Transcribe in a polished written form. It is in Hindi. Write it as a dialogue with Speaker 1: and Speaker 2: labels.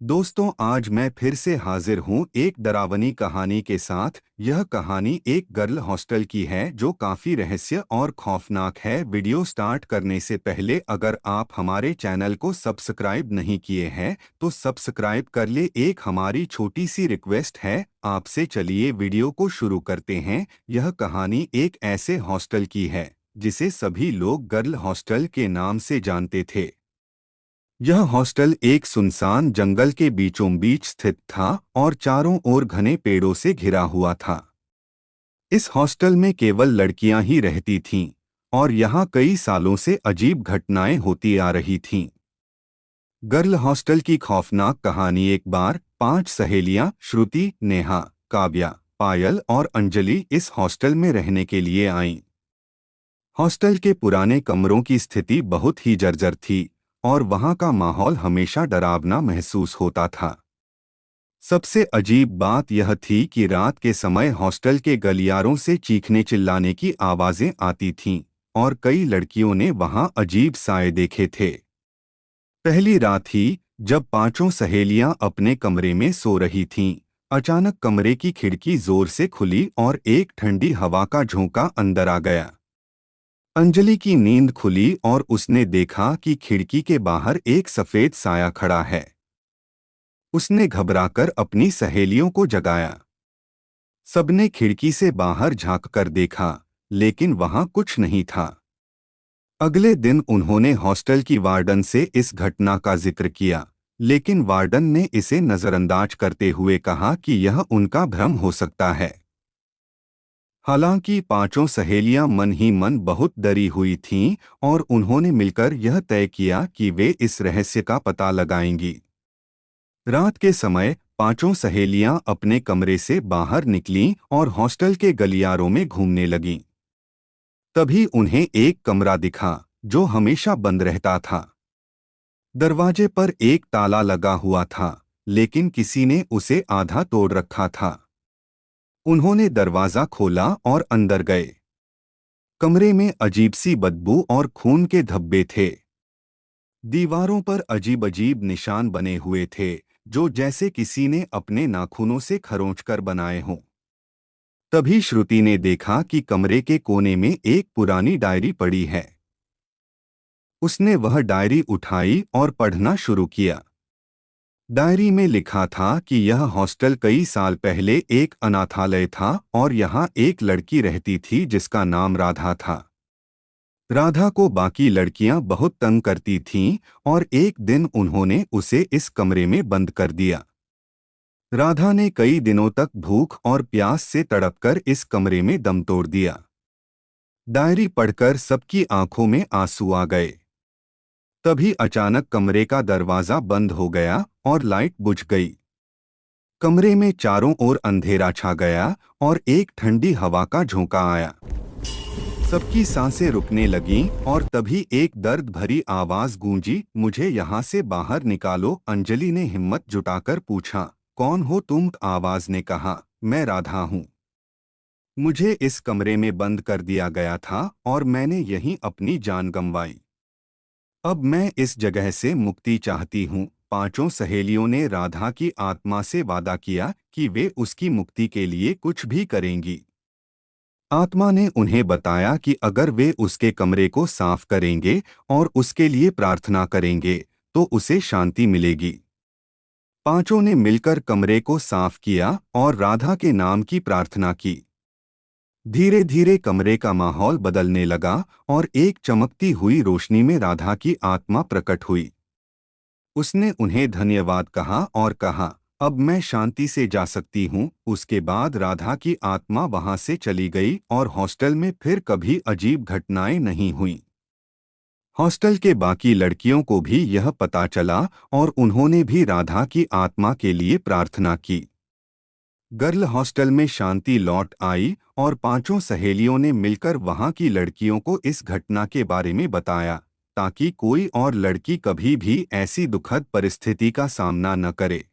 Speaker 1: दोस्तों, आज मैं फिर से हाजिर हूँ एक डरावनी कहानी के साथ। यह कहानी एक गर्ल हॉस्टल की है जो काफ़ी रहस्य और खौफनाक है। वीडियो स्टार्ट करने से पहले अगर आप हमारे चैनल को सब्सक्राइब नहीं किए हैं तो सब्सक्राइब कर ले। एक हमारी छोटी सी रिक्वेस्ट है आपसे। चलिए वीडियो को शुरू करते हैं। यह कहानी एक ऐसे हॉस्टल की है जिसे सभी लोग गर्ल हॉस्टल के नाम से जानते थे। यह हॉस्टल एक सुनसान जंगल के बीचों बीच स्थित था और चारों ओर घने पेड़ों से घिरा हुआ था। इस हॉस्टल में केवल लड़कियां ही रहती थीं और यहाँ कई सालों से अजीब घटनाएं होती आ रही थीं। गर्ल हॉस्टल की खौफनाक कहानी। एक बार 5 सहेलियां श्रुति, नेहा, काव्या, पायल और अंजलि इस हॉस्टल में रहने के लिए आईं। हॉस्टल के पुराने कमरों की स्थिति बहुत ही जर्जर थी और वहां का माहौल हमेशा डरावना महसूस होता था। सबसे अजीब बात यह थी कि रात के समय हॉस्टल के गलियारों से चीखने चिल्लाने की आवाजें आती थीं और कई लड़कियों ने वहां अजीब साए देखे थे। पहली रात ही जब पांचों सहेलियां अपने कमरे में सो रही थीं, अचानक कमरे की खिड़की जोर से खुली और एक ठंडी हवा का झोंका अंदर आ गया। अंजलि की नींद खुली और उसने देखा कि खिड़की के बाहर एक सफेद साया खड़ा है। उसने घबराकर अपनी सहेलियों को जगाया। सबने खिड़की से बाहर झांककर देखा, लेकिन वहां कुछ नहीं था। अगले दिन उन्होंने हॉस्टल की वार्डन से इस घटना का जिक्र किया, लेकिन वार्डन ने इसे नजरअंदाज करते हुए कहा कि यह उनका भ्रम हो सकता है। हालांकि पांचों सहेलियां मन ही मन बहुत डरी हुई थीं और उन्होंने मिलकर यह तय किया कि वे इस रहस्य का पता लगाएंगी। रात के समय पांचों सहेलियां अपने कमरे से बाहर निकलीं और हॉस्टल के गलियारों में घूमने लगीं। तभी उन्हें एक कमरा दिखा जो हमेशा बंद रहता था। दरवाजे पर एक ताला लगा हुआ था, लेकिन किसी ने उसे आधा तोड़ रखा था। उन्होंने दरवाजा खोला और अंदर गए। कमरे में अजीब सी बदबू और खून के धब्बे थे। दीवारों पर अजीब अजीब निशान बने हुए थे, जो जैसे किसी ने अपने नाखूनों से खरोंचकर बनाए हों। तभी श्रुति ने देखा कि कमरे के कोने में एक पुरानी डायरी पड़ी है। उसने वह डायरी उठाई और पढ़ना शुरू किया। डायरी में लिखा था कि यह हॉस्टल कई साल पहले एक अनाथालय था और यहाँ एक लड़की रहती थी जिसका नाम राधा था। राधा को बाकी लड़कियां बहुत तंग करती थीं और एक दिन उन्होंने उसे इस कमरे में बंद कर दिया। राधा ने कई दिनों तक भूख और प्यास से तड़पकर इस कमरे में दम तोड़ दिया। डायरी पढ़कर सबकी आंखों में आंसू आ गए। तभी अचानक कमरे का दरवाजा बंद हो गया और लाइट बुझ गई। कमरे में चारों ओर अंधेरा छा गया और एक ठंडी हवा का झोंका आया। सबकी सांसें रुकने लगीं और तभी एक दर्द भरी आवाज गूंजी, मुझे यहाँ से बाहर निकालो। अंजलि ने हिम्मत जुटाकर पूछा, कौन हो तुम? आवाज ने कहा, मैं राधा हूँ। मुझे इस कमरे में बंद कर दिया गया था और मैंने यहीं अपनी जान गंवाई। अब मैं इस जगह से मुक्ति चाहती हूँ। पांचों सहेलियों ने राधा की आत्मा से वादा किया कि वे उसकी मुक्ति के लिए कुछ भी करेंगी। आत्मा ने उन्हें बताया कि अगर वे उसके कमरे को साफ करेंगे और उसके लिए प्रार्थना करेंगे तो उसे शांति मिलेगी। पांचों ने मिलकर कमरे को साफ किया और राधा के नाम की प्रार्थना की। धीरे धीरे कमरे का माहौल बदलने लगा और एक चमकती हुई रोशनी में राधा की आत्मा प्रकट हुई। उसने उन्हें धन्यवाद कहा और कहा, अब मैं शांति से जा सकती हूँ। उसके बाद राधा की आत्मा वहां से चली गई और हॉस्टल में फिर कभी अजीब घटनाएं नहीं हुईं। हॉस्टल के बाकी लड़कियों को भी यह पता चला और उन्होंने भी राधा की आत्मा के लिए प्रार्थना की। गर्ल हॉस्टल में शांति लौट आई और पांचों सहेलियों ने मिलकर वहां की लड़कियों को इस घटना के बारे में बताया, ताकि कोई और लड़की कभी भी ऐसी दुखद परिस्थिति का सामना न करे।